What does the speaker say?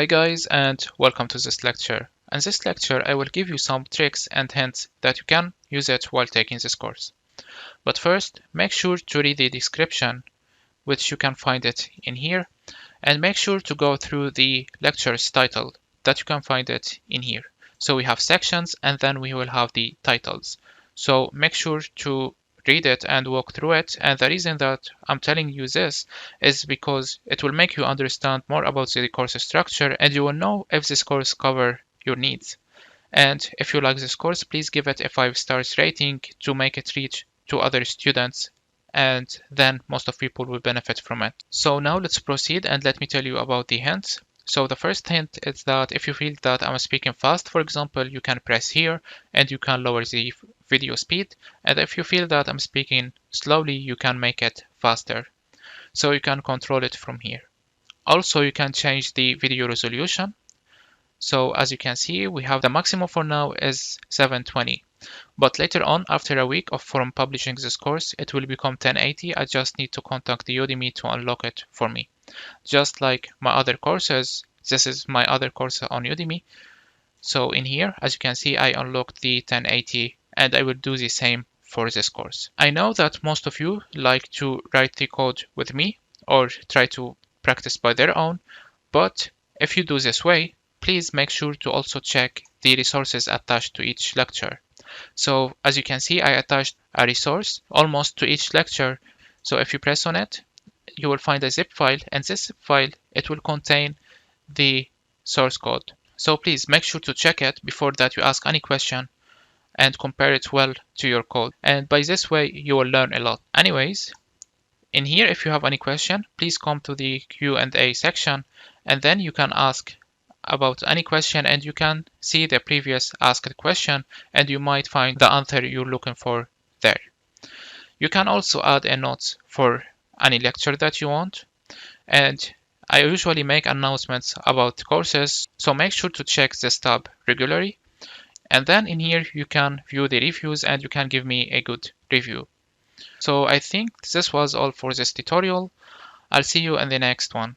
Hi guys, and welcome to this lecture. In this lecture I will give you some tricks and hints that you can use it while taking this course. But first, make sure to read the description, which you can find it in here, and make sure to go through the lecture's title, that you can find it in here. So we have sections and then we will have the titles. So make sure to read it and walk through it. And the reason that I'm telling you this is because it will make you understand more about the course structure and you will know if this course covers your needs. And if you like this course, please give it a 5 stars rating to make it reach to other students, and then most of people will benefit from it. So now let's proceed and let me tell you about the hints. So the first hint is that if you feel that I'm speaking fast, for example, you can press here and you can lower the video speed. And if you feel that I'm speaking slowly, you can make it faster. So you can control it from here. Also, you can change the video resolution. So as you can see, we have the maximum for now is 720. But later on, after a week from publishing this course, it will become 1080. I just need to contact the Udemy to unlock it for me. Just like my other courses, this is my other course on Udemy. So in here, as you can see, I unlocked the 1080 and I will do the same for this course. I know that most of you like to write the code with me or try to practice by their own, but if you do this way, please make sure to also check the resources attached to each lecture. So as you can see, I attached a resource almost to each lecture. So if you press on it, you will find a zip file, and this zip file, it will contain the source code. So please make sure to check it before that you ask any question and compare it well to your code. And by this way, you will learn a lot. Anyways, in here, if you have any question, please come to the Q&A section, and then you can ask about any question and you can see the previous asked question and you might find the answer you're looking for there. You can also add a notes for any lecture that you want, and I usually make announcements about courses, so make sure to check this tab regularly. And then in here you can view the reviews and you can give me a good review. So I think this was all for this tutorial. I'll see you in the next one.